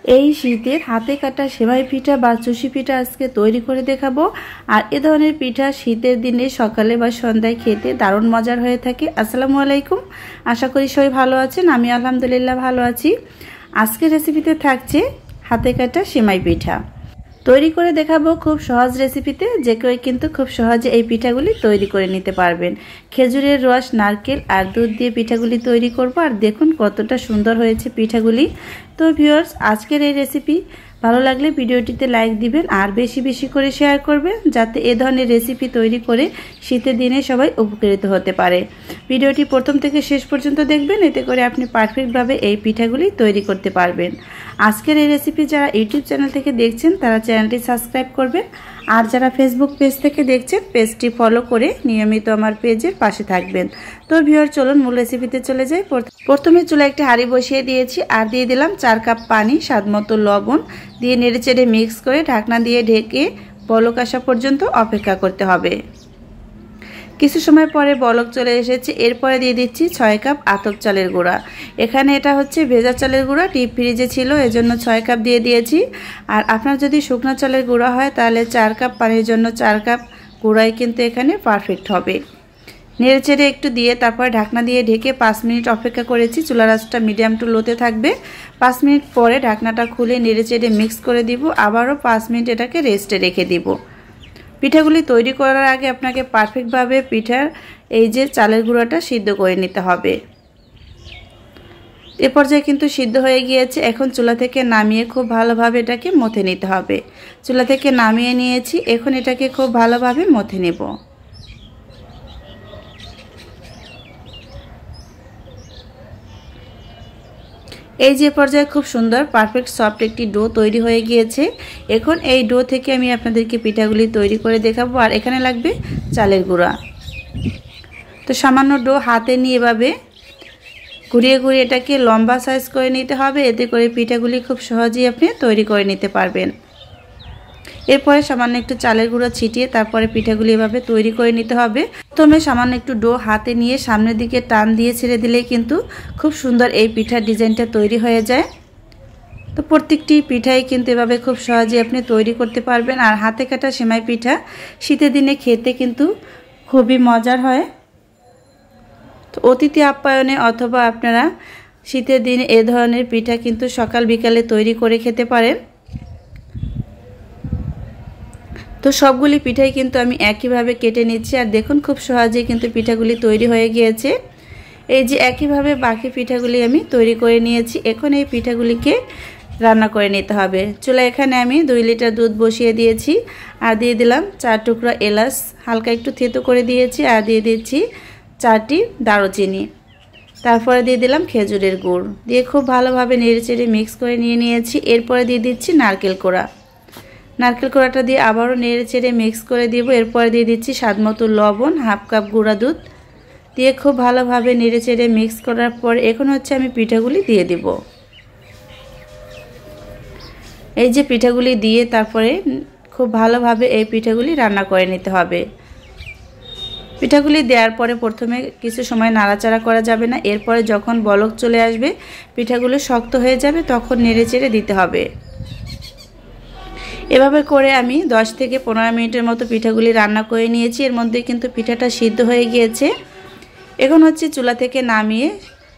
এই শীতের হাতে কাটা সেমাই পিঠা বা চুষি পিঠা আজকে তৈরি করে দেখাবো। আর এ ধরনের পিঠা শীতের দিনে সকালে বা সন্ধ্যায় খেতে দারুণ মজার হয়ে থাকে। আসসালামু আলাইকুম, আশা করি সবাই ভালো আছেন। আমি আলহামদুলিল্লাহ ভালো আছি। আজকের রেসিপিতে থাকছে হাতে কাটা সেমাই পিঠা তৈরি করে দেখাবো খুব সহজ রেসিপিতে। যে কেউ কিন্তু খুব সহজে এই পিঠাগুলি তৈরি করে নিতে পারবেন। খেজুরের রস, নারকেল আর দুধ দিয়ে পিঠাগুলি তৈরি করব। আর দেখুন কতটা সুন্দর হয়েছে পিঠাগুলি। তো ভিউয়ার্স, আজকের এই রেসিপি ভালো লাগলে ভিডিওটিতে লাইক দিবেন আর বেশি বেশি করে শেয়ার করবেন, যাতে এ ধরনের রেসিপি তৈরি করে শীতের দিনে সবাই উপকৃত হতে পারে। ভিডিওটি প্রথম থেকে শেষ পর্যন্ত দেখবেন, এতে করে আপনি পারফেক্টভাবে এই পিঠাগুলি তৈরি করতে পারবেন। আজকের এই রেসিপি যারা ইউটিউব চ্যানেল থেকে দেখছেন তারা চ্যানেলটি সাবস্ক্রাইব করবেন, আর যারা ফেসবুক পেজ থেকে দেখছেন পেজটি ফলো করে নিয়মিত আমার পেজের পাশে থাকবেন। তো ভিউয়ার, চলুন মূল রেসিপিতে চলে যাই। প্রথমে চুলায় একটি হাঁড়ি বসিয়ে দিয়েছি আর দিয়ে দিলাম 4 কাপ পানি, স্বাদমতো লবণ দিয়ে নেড়েচেড়ে মিক্স করে ঢাকনা দিয়ে ঢেকে বলক আসা পর্যন্ত অপেক্ষা করতে হবে। কিছু সময় পরে বলক চলে এসেছে। এরপরে দিয়ে দিচ্ছি 6 কাপ আতপ চালের গুঁড়া। এখানে এটা হচ্ছে ভেজা চালের গুঁড়া, ডিপ ফ্রিজে ছিল এজন্য 6 কাপ দিয়ে দিয়েছি। আর আপনার যদি শুকনো চালের গুঁড়া হয় তাহলে 4 কাপ পানির জন্য 4 কাপ গুঁড়াই কিন্তু এখানে পারফেক্ট হবে। নেড়েচেড়ে একটু দিয়ে তারপর ঢাকনা দিয়ে ঢেকে 5 মিনিট অপেক্ষা করেছি। চুলার আঁচটা মিডিয়াম টু লোতে থাকবে। 5 মিনিট পরে ঢাকনাটা খুলে নেড়েচেড়ে মিক্স করে দিব। আবারও 5 মিনিট এটাকে রেস্টে রেখে দিব। পিঠাগুলি তৈরি করার আগে আপনাকে পারফেক্টভাবে পিঠার এই যে চালের গুঁড়াটা সিদ্ধ করে নিতে হবে। এ পর্যায়ে কিন্তু সিদ্ধ হয়ে গিয়েছে। এখন চুলা থেকে নামিয়ে খুব ভালোভাবে এটাকে মথে নিতে হবে। চুলা থেকে নামিয়ে নিয়েছি, এখন এটাকে খুব ভালোভাবে মথে নেব। এই যে পর্যায়ে খুব সুন্দর পারফেক্ট সফট একটি ডো তৈরি হয়ে গিয়েছে। এখন এই ডো থেকে আমি আপনাদেরকে পিঠাগুলি তৈরি করে দেখাবো। আর এখানে লাগবে চালের গুঁড়া। তো সামান্য ডো হাতে নিয়ে এভাবে ঘুরিয়ে ঘুরিয়ে এটাকে লম্বা সাইজ করে নিতে হবে, এতে করে পিঠাগুলি খুব সহজেই আপনি তৈরি করে নিতে পারবেন। এরপরে সামান্য একটু চালের গুঁড়া ছিটিয়ে তারপরে পিঠাগুলি এভাবে তৈরি করে নিতে হবে। প্রথমে সামান্য একটু ডো হাতে নিয়ে সামনের দিকে টান দিয়ে ছেড়ে দিলেই কিন্তু খুব সুন্দর এই পিঠার ডিজাইনটা তৈরি হয়ে যায়। তো প্রত্যেকটি পিঠাই কিন্তু এভাবে খুব সহজে আপনি তৈরি করতে পারবেন। আর হাতে কাটা সেমাই পিঠা শীতের দিনে খেতে কিন্তু খুবই মজার হয়। তো অতিথি আপ্যায়নে অথবা আপনারা শীতের দিনে এ ধরনের পিঠা কিন্তু সকাল বিকালে তৈরি করে খেতে পারেন। তো সবগুলি পিঠাই কিন্তু আমি একইভাবে কেটে নিচ্ছি। আর দেখুন খুব সহজেই কিন্তু পিঠাগুলি তৈরি হয়ে গিয়েছে। এই যে একইভাবে বাকি পিঠাগুলি আমি তৈরি করে নিয়েছি। এখন এই পিঠাগুলিকে রান্না করে নিতে হবে। চুলায় এখানে আমি 2 লিটার দুধ বসিয়ে দিয়েছি আর দিয়ে দিলাম 4 টুকরা এলাচ হালকা একটু থেতো করে দিয়েছি। আর দিয়ে দিচ্ছি 4টি দারুচিনি। তারপরে দিয়ে দিলাম খেজুরের গুড় দিয়ে খুব ভালোভাবে নেড়েচেড়ে মিক্স করে নিয়েছি। এরপরে দিয়ে দিচ্ছি নারকেল কোড়া। নারকেল কোড়াটা দিয়ে আবারও নেড়েচেড়ে মিক্স করে দিব। এরপরে দিয়ে দিচ্ছি স্বাদমতো লবণ, হাফ কাপ গুঁড়া দুধ দিয়ে খুব ভালোভাবে নেড়েচেড়ে মিক্স করার পর এখন হচ্ছে আমি পিঠাগুলি দিয়ে দিব। এই যে পিঠাগুলি দিয়ে তারপরে খুব ভালোভাবে এই পিঠাগুলি রান্না করে নিতে হবে। পিঠাগুলি দেওয়ার পরে প্রথমে কিছু সময় নাড়াচাড়া করা যাবে না। এরপরে যখন বলক চলে আসবে, পিঠাগুলো শক্ত হয়ে যাবে, তখন নেড়েচেড়ে দিতে হবে। এভাবে করে আমি 10 থেকে 15 মিনিটের মতো পিঠাগুলি রান্না করে নিয়েছি। এর মধ্যে কিন্তু পিঠাটা সিদ্ধ হয়ে গিয়েছে। এখন হচ্ছে চুলা থেকে নামিয়ে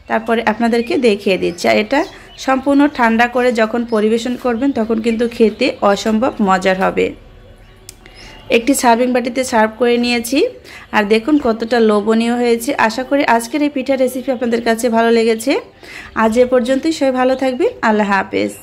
তারপরে আপনাদেরকে দেখিয়ে দিচ্ছি। আর এটা সম্পূর্ণ ঠান্ডা করে যখন পরিবেশন করবেন তখন কিন্তু খেতে অসম্ভব মজার হবে। একটি সার্ভিং বাটিতে সার্ভ করে নিয়েছি। আর দেখুন কতটা লোভনীয় হয়েছে। আশা করি আজকের এই পিঠা রেসিপি আপনাদের কাছে ভালো লেগেছে। আজ এ পর্যন্তই। সবাই ভালো থাকবেন। আল্লাহ হাফেজ।